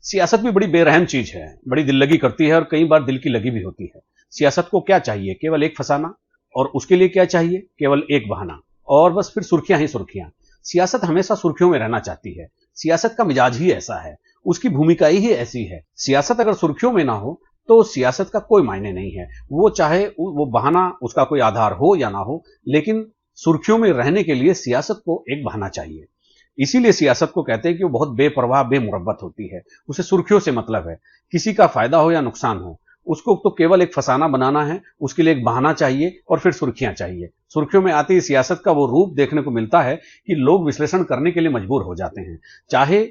सियासत भी बड़ी बेरहम चीज है, बड़ी दिल लगी करती है और कई बार दिल की लगी भी होती है। सियासत को क्या चाहिए? केवल एक फसाना, और उसके लिए क्या चाहिए? केवल एक बहाना, और बस फिर सुर्खियां ही सुर्खियां। सियासत हमेशा सुर्खियों में रहना चाहती है, सियासत का मिजाज ही ऐसा है, उसकी भूमिका ही ऐसी है। सियासत अगर सुर्खियों में ना हो तो सियासत का कोई मायने नहीं है। वो चाहे वो बहाना उसका कोई आधार हो या ना हो, लेकिन सुर्खियों में रहने के लिए सियासत को एक बहाना चाहिए। इसीलिए सियासत को कहते हैं कि वो बहुत बेपरवाह बेमुरब्बत होती है। उसे सुर्खियों से मतलब है, किसी का फायदा हो या नुकसान हो, उसको तो केवल एक फसाना बनाना है, उसके लिए एक बहाना चाहिए और फिर सुर्खियां चाहिए। सुर्खियों में आती ही सियासत का वो रूप देखने को मिलता है कि लोग विश्लेषण करने के लिए मजबूर हो जाते हैं, चाहे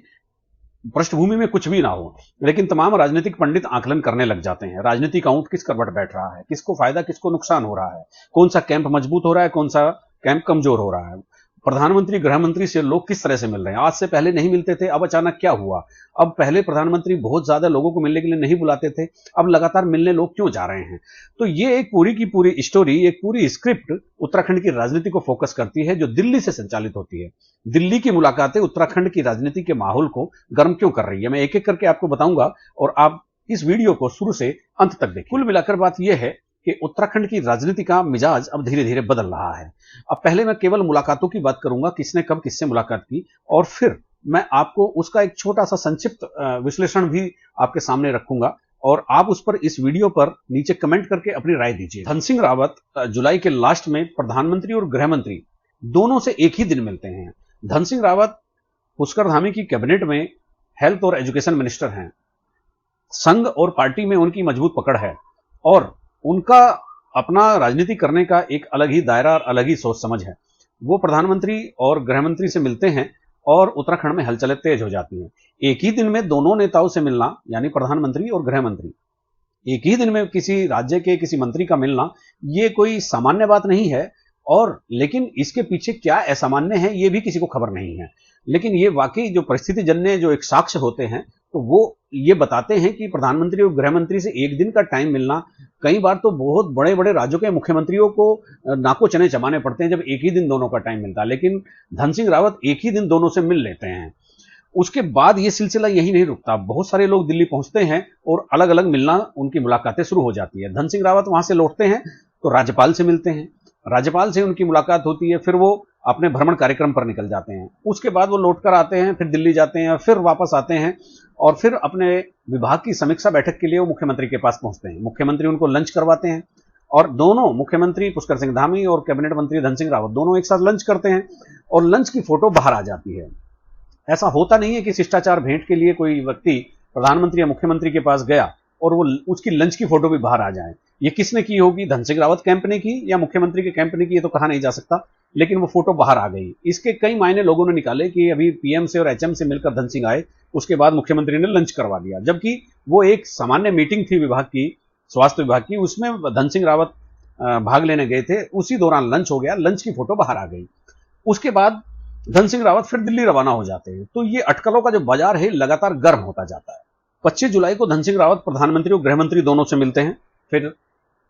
पृष्ठभूमि में कुछ भी ना हो, लेकिन तमाम राजनीतिक पंडित आकलन करने लग जाते हैं। राजनीति का ऊंट किस करवट बैठ रहा है, किसको फायदा किसको नुकसान हो रहा है, कौन सा कैंप मजबूत हो रहा है, कौन सा कैंप कमजोर हो रहा है। प्रधानमंत्री गृह मंत्री से लोग किस तरह से मिल रहे हैं, आज से पहले नहीं मिलते थे, अब अचानक क्या हुआ। अब पहले प्रधानमंत्री बहुत ज्यादा लोगों को मिलने के लिए नहीं बुलाते थे, अब लगातार मिलने लोग क्यों जा रहे हैं। तो ये एक पूरी की पूरी स्टोरी, एक पूरी स्क्रिप्ट उत्तराखंड की राजनीति को फोकस करती है, जो दिल्ली से संचालित होती है। दिल्ली की मुलाकातें उत्तराखंड की राजनीति के माहौल को गर्म क्यों कर रही है, मैं एक एक करके आपको बताऊंगा और आप इस वीडियो को शुरू से अंत तक देखिए। कुल मिलाकर बात यह है कि उत्तराखंड की राजनीति का मिजाज अब धीरे धीरे बदल रहा है। अब पहले मैं केवल मुलाकातों की बात करूंगा, किसने कब किससे मुलाकात की, और फिर मैं आपको उसका एक छोटा सा संक्षिप्त विश्लेषण भी आपके सामने रखूंगा और आप उस पर इस वीडियो पर नीचे कमेंट करके अपनी राय दीजिए। धन सिंह रावत जुलाई के लास्ट में प्रधानमंत्री और गृह मंत्री दोनों से एक ही दिन मिलते हैं। धन सिंह रावत पुष्कर धामी की कैबिनेट में हेल्थ और एजुकेशन मिनिस्टर हैं। संघ और पार्टी में उनकी मजबूत पकड़ है और उनका अपना राजनीति करने का एक अलग ही दायरा और अलग ही सोच समझ है। वो प्रधानमंत्री और गृह मंत्री से मिलते हैं और उत्तराखंड में हलचलें तेज हो जाती हैं। एक ही दिन में दोनों नेताओं से मिलना, यानी प्रधानमंत्री और गृह मंत्री, एक ही दिन में किसी राज्य के किसी मंत्री का मिलना, ये कोई सामान्य बात नहीं है। और लेकिन इसके पीछे क्या असामान्य है ये भी किसी को खबर नहीं है। लेकिन ये वाकई जो परिस्थिति जन्य जो एक साक्ष्य होते हैं, तो वो ये बताते हैं कि प्रधानमंत्री और गृह मंत्री से एक दिन का टाइम मिलना, कई बार तो बहुत बड़े बड़े राज्यों के मुख्यमंत्रियों को नाको चने चबाने पड़ते हैं जब एक ही दिन दोनों का टाइम मिलता है। लेकिन धन सिंह रावत एक ही दिन दोनों से मिल लेते हैं। उसके बाद ये सिलसिला यही नहीं रुकता, बहुत सारे लोग दिल्ली पहुंचते हैं और अलग अलग मिलना, उनकी मुलाकातें शुरू हो जाती है। धन सिंह रावत वहां से लौटते हैं तो राज्यपाल से मिलते हैं, राज्यपाल से उनकी मुलाकात होती है, फिर वो अपने भ्रमण कार्यक्रम पर निकल जाते हैं। उसके बाद वो लौट कर आते हैं, फिर दिल्ली जाते हैं, फिर वापस आते हैं और फिर अपने विभाग की समीक्षा बैठक के लिए वो मुख्यमंत्री के पास पहुंचते हैं। मुख्यमंत्री उनको लंच करवाते हैं और दोनों, मुख्यमंत्री पुष्कर सिंह धामी और कैबिनेट मंत्री धन सिंह रावत, दोनों एक साथ लंच करते हैं और लंच की फोटो बाहर आ जाती है। ऐसा होता नहीं है कि शिष्टाचार भेंट के लिए कोई व्यक्ति प्रधानमंत्री या मुख्यमंत्री के पास गया और वो उसकी लंच की फोटो भी बाहर आ जाए। ये किसने की होगी, धन सिंह रावत कैंप ने की या मुख्यमंत्री के कैंप ने की, ये तो कहा नहीं जा सकता, लेकिन वो फोटो बाहर आ गई। इसके कई मायने लोगों ने निकाले कि अभी पीएम से और एचएम से मिलकर धन सिंह आए, उसके बाद मुख्यमंत्री ने लंच करवा दिया, जबकि वो एक सामान्य मीटिंग थी विभाग की, स्वास्थ्य विभाग की, उसमें धन सिंह रावत भाग लेने गए थे, उसी दौरान लंच हो गया, लंच की फोटो बाहर आ गई। उसके बाद धन सिंह रावत फिर दिल्ली रवाना हो जाते हैं। तो ये अटकलों का जो बाजार है लगातार गर्म होता जाता है। 25 जुलाई को धन सिंह रावत प्रधानमंत्री और गृह मंत्री दोनों से मिलते हैं, फिर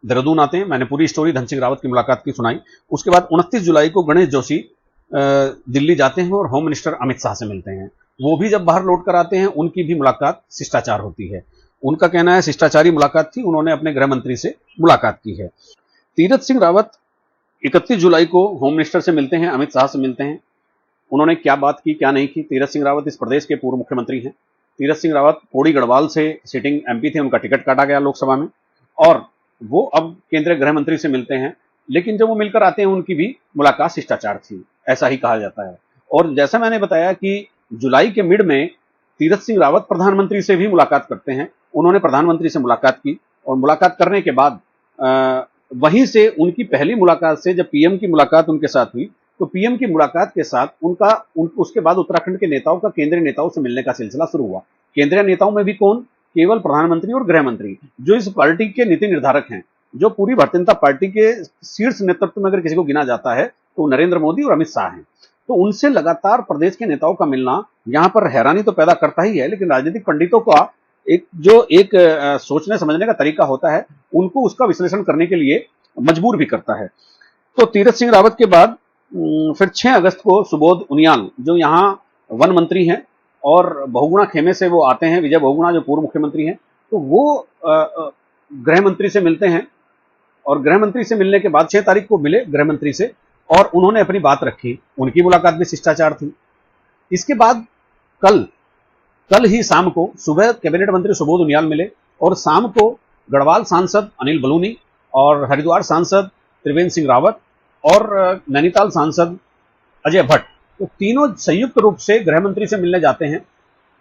देहरादून आते हैं। मैंने पूरी स्टोरी धन सिंह रावत की मुलाकात की सुनाई। उसके बाद 29 जुलाई को गणेश जोशी दिल्ली जाते हैं और होम मिनिस्टर अमित शाह से मिलते हैं। वो भी जब बाहर लौट कर आते हैं, उनकी भी मुलाकात शिष्टाचार होती है। उनका कहना है शिष्टाचारी मुलाकात थी, उन्होंने अपने गृह मंत्री से मुलाकात की है। तीरथ सिंह रावत 31 जुलाई को होम मिनिस्टर से मिलते हैं, अमित शाह से मिलते हैं। उन्होंने क्या बात की क्या नहीं की। तीरथ सिंह रावत इस प्रदेश के पूर्व मुख्यमंत्री हैं। तीरथ सिंह रावत पौड़ी गढ़वाल से सिटिंग एमपी थे, उनका टिकट काटा गया लोकसभा में और वो अब केंद्रीय गृह मंत्री से मिलते हैं। लेकिन जब वो मिलकर आते हैं उनकी भी मुलाकात शिष्टाचार थी, ऐसा ही कहा जाता है। और जैसा मैंने बताया कि जुलाई के मिड में तीरथ सिंह रावत प्रधानमंत्री से भी मुलाकात करते हैं। उन्होंने प्रधानमंत्री से मुलाकात की और मुलाकात करने के बाद वहीं से उनकी पहली मुलाकात से जब पीएम की मुलाकात उनके साथ हुई, तो पीएम की मुलाकात के साथ उसके बाद उत्तराखंड के नेताओं का केंद्रीय नेताओं से मिलने का सिलसिला शुरू हुआ। केंद्रीय नेताओं में भी कौन? केवल प्रधानमंत्री और गृह मंत्री, जो इस पार्टी के नीति निर्धारक हैं, जो पूरी भारतीय जनता पार्टी के शीर्ष नेतृत्व में अगर किसी को गिना जाता है तो नरेंद्र मोदी और अमित शाह हैं। तो उनसे लगातार प्रदेश के नेताओं का मिलना यहां पर हैरानी तो पैदा करता ही है, लेकिन राजनीतिक पंडितों का एक सोचने समझने का तरीका होता है, उनको उसका विश्लेषण करने के लिए मजबूर भी करता है। तो तीरथ सिंह रावत के बाद फिर 6 अगस्त को सुबोध उनियाल, जो यहाँ वन मंत्री हैं, और बहुगुणा खेमे से वो आते हैं, विजय बहुगुणा जो पूर्व मुख्यमंत्री हैं, तो वो गृह मंत्री से मिलते हैं और गृह मंत्री से मिलने के बाद 6 तारीख को मिले गृह मंत्री से और उन्होंने अपनी बात रखी। उनकी मुलाकात भी शिष्टाचार थी। इसके बाद कल कल ही शाम को सुबह कैबिनेट मंत्री सुबोध उनियाल मिले और शाम को गढ़वाल सांसद अनिल बलूनी और हरिद्वार सांसद त्रिवेंद्र सिंह रावत और नैनीताल सांसद अजय भट्ट, तो तीनों संयुक्त रूप से गृह मंत्री से मिलने जाते हैं।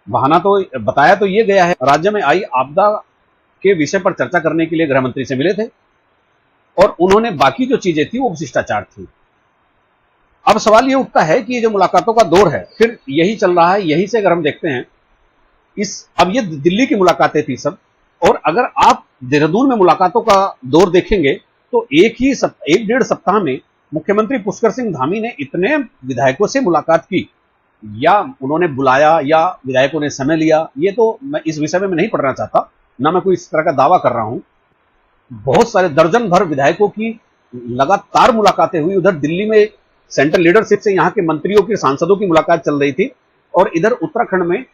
बहाना तो बताया तो ये गया है, राज्य में आई आपदा के विषय पर चर्चा करने के लिए गृह मंत्री से मिले थे और उन्होंने बाकी जो चीजें थी वो शिष्टाचार थी। अब सवाल ये उठता है कि ये जो मुलाकातों का दौर है फिर यही चल रहा है। यही से अगर हम देखते हैं अब ये दिल्ली की मुलाकातें थी सब, और अगर आप देहरादून में मुलाकातों का दौर देखेंगे तो एक डेढ़ सप्ताह में मुख्यमंत्री पुष्कर सिंह धामी ने इतने विधायकों से मुलाकात की, या उन्होंने बुलाया या विधायकों ने समय लिया, ये तो मैं इस विषय में नहीं पढ़ना चाहता, ना मैं कोई इस तरह का दावा कर रहा हूं। बहुत सारे दर्जन भर विधायकों की लगातार मुलाकातें हुई। उधर दिल्ली में सेंट्रल लीडरशिप से यहाँ के मंत्रियों की, सांसदों की मुलाकात चल रही थी और इधर उत्तराखंड में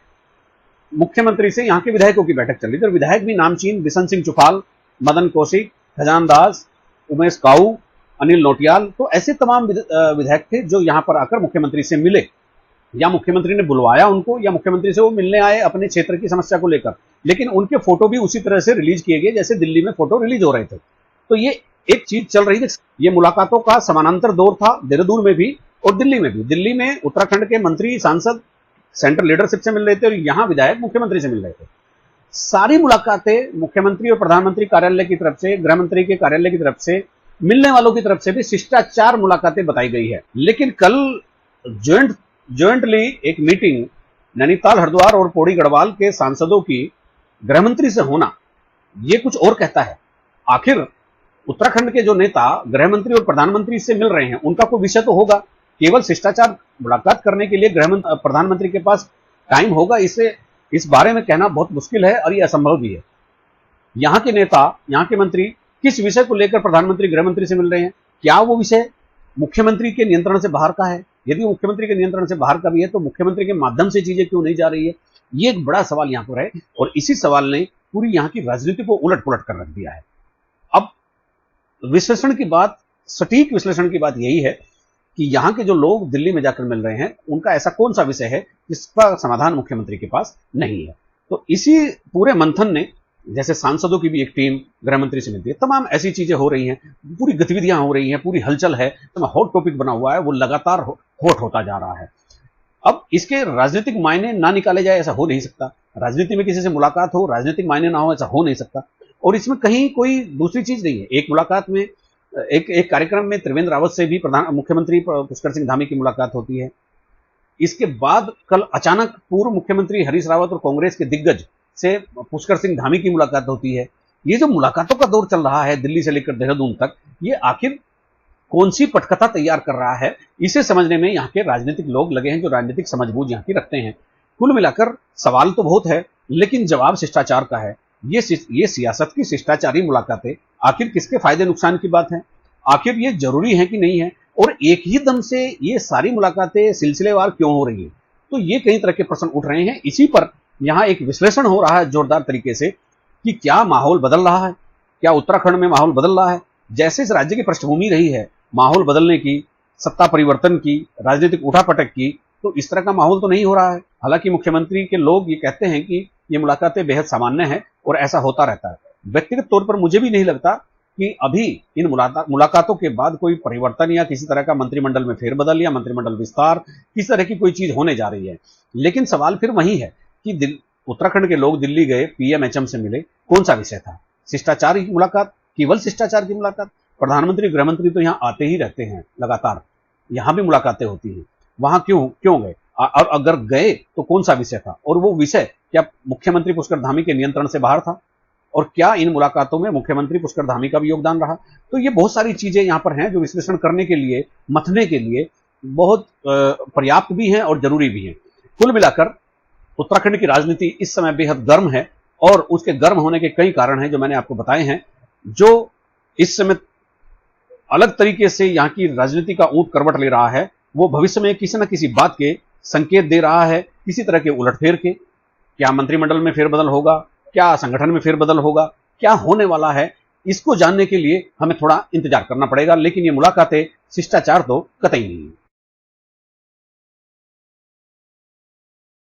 मुख्यमंत्री से यहाँ के विधायकों की बैठक चल रही थी। और विधायक भी नामचीन बिशन सिंह चुफाल, मदन कौशिक, खजान दास, उमेश काऊ, अनिल नोटियाल, तो ऐसे तमाम विधायक थे जो यहाँ पर आकर मुख्यमंत्री से मिले, या मुख्यमंत्री ने बुलवाया उनको, या मुख्यमंत्री से वो मिलने आए अपने क्षेत्र की समस्या को लेकर। लेकिन उनके फोटो भी उसी तरह से रिलीज किए गए जैसे दिल्ली में फोटो रिलीज हो रहे थे। तो ये एक चीज चल रही थी। ये मुलाकातों का समानांतर दौर था देहरादून में भी और दिल्ली में भी। दिल्ली में उत्तराखंड के मंत्री सांसद सेंट्रल लीडरशिप से मिल रहे थे और यहाँ विधायक मुख्यमंत्री से मिल रहे थे। सारी मुलाकातें मुख्यमंत्री और प्रधानमंत्री कार्यालय की तरफ से, गृह मंत्री के कार्यालय की तरफ से, मिलने वालों की तरफ से भी शिष्टाचार मुलाकातें बताई गई है। लेकिन कल ज्वाइंटली एक मीटिंग नैनीताल, हरिद्वार और पौड़ी गढ़वाल के सांसदों की गृह मंत्री से होना, ये कुछ और कहता है। आखिर उत्तराखंड के जो नेता गृह मंत्री और प्रधानमंत्री से मिल रहे हैं, उनका कोई विषय तो होगा। केवल शिष्टाचार मुलाकात करने के लिए प्रधानमंत्री के पास टाइम होगा, इस बारे में कहना बहुत मुश्किल है और ये असंभव भी है। यहाँ के नेता, यहाँ के मंत्री किस विषय को लेकर प्रधानमंत्री गृह मंत्री से मिल रहे हैं? क्या वो विषय मुख्यमंत्री के नियंत्रण से बाहर का है? यदि मुख्यमंत्री के नियंत्रण से बाहर का भी है तो मुख्यमंत्री के माध्यम से चीजें क्यों नहीं जा रही है? ये एक बड़ा सवाल यहाँ पर है और इसी सवाल ने पूरी यहाँ की राजनीति को उलट पुलट कर रख दिया है। अब विश्लेषण की बात, सटीक विश्लेषण की बात यही है कि यहाँ के जो लोग दिल्ली में जाकर मिल रहे हैं, उनका ऐसा कौन सा विषय है जिसका समाधान मुख्यमंत्री के पास नहीं है। तो इसी पूरे मंथन ने, जैसे सांसदों की भी एक टीम गृह मंत्री से मिलती है, तमाम ऐसी चीजें हो रही हैं, पूरी गतिविधियां हो रही हैं, पूरी हलचल है, तो हॉट टॉपिक बना हुआ है, वो लगातार हॉट होता जा रहा है। अब इसके राजनीतिक मायने ना निकाले जाए ऐसा हो नहीं सकता। राजनीति में किसी से मुलाकात हो, राजनीतिक मायने ना हो ऐसा हो नहीं सकता। और इसमें कहीं कोई दूसरी चीज नहीं है। एक मुलाकात में, एक कार्यक्रम में त्रिवेंद्र रावत से भी मुख्यमंत्री पुष्कर सिंह धामी की मुलाकात होती है। इसके बाद कल अचानक पूर्व मुख्यमंत्री हरीश रावत और कांग्रेस के दिग्गज से पुष्कर सिंह धामी की मुलाकात होती है। ये जो मुलाकातों का दौर चल रहा है दिल्ली से लेकर देहरादून तक, ये आखिर कौन सी पटकथा तैयार कर रहा है, इसे समझने में यहाँ के राजनीतिक लोग लगे हैं, जो राजनीतिक समझबूझ यहाँ की रखते हैं। कुल मिलाकर सवाल तो बहुत है, लेकिन जवाब शिष्टाचार का है। ये सियासत की शिष्टाचारी मुलाकातें आखिर किसके फायदे नुकसान की बात है? आखिर ये जरूरी है कि नहीं है? और एक ही दम से ये सारी मुलाकातें सिलसिलेवार क्यों हो रही है? तो ये कई तरह के प्रश्न उठ रहे हैं। इसी पर यहाँ एक विश्लेषण हो रहा है जोरदार तरीके से कि क्या माहौल बदल रहा है, क्या उत्तराखंड में माहौल बदल रहा है? जैसे इस राज्य की पृष्ठभूमि रही है माहौल बदलने की, सत्ता परिवर्तन की, राजनीतिक उठापटक की, तो इस तरह का माहौल तो नहीं हो रहा है। हालांकि मुख्यमंत्री के लोग ये कहते हैं कि ये मुलाकातें बेहद सामान्य हैं और ऐसा होता रहता है। व्यक्तिगत तौर पर मुझे भी नहीं लगता कि अभी इन मुलाकातों के बाद कोई परिवर्तन या किसी तरह का मंत्रिमंडल में फेरबदल या मंत्रिमंडल विस्तार, किस तरह की कोई चीज होने जा रही है। लेकिन सवाल फिर वही है कि उत्तराखंड के लोग दिल्ली गए, पीएमएचएम से मिले, कौन सा विषय था? शिष्टाचार की मुलाकात, केवल शिष्टाचार की मुलाकात? प्रधानमंत्री, गृहमंत्री तो यहाँ आते ही रहते हैं लगातार, यहाँ भी मुलाकातें होती हैं, वहां क्यों गए? और अगर गए तो कौन सा विषय था? और वो विषय क्या मुख्यमंत्री पुष्कर धामी के नियंत्रण से बाहर था? और क्या इन मुलाकातों में मुख्यमंत्री पुष्कर धामी का भी योगदान रहा? तो ये बहुत सारी चीजें यहाँ पर हैं जो विश्लेषण करने के लिए, मथने के लिए बहुत पर्याप्त भी हैं और जरूरी भी हैं। कुल मिलाकर उत्तराखंड की राजनीति इस समय बेहद गर्म है और उसके गर्म होने के कई कारण हैं जो मैंने आपको बताए हैं, जो इस समय अलग तरीके से यहाँ की राजनीति का ऊंट करवट ले रहा है। वो भविष्य में किसी न किसी बात के संकेत दे रहा है किसी तरह के उलटफेर के। क्या मंत्रिमंडल में फेरबदल होगा, क्या संगठन में फेरबदल होगा, क्या होने वाला है, इसको जानने के लिए हमें थोड़ा इंतजार करना पड़ेगा। लेकिन ये मुलाकातें शिष्टाचार तो कतई नहीं है।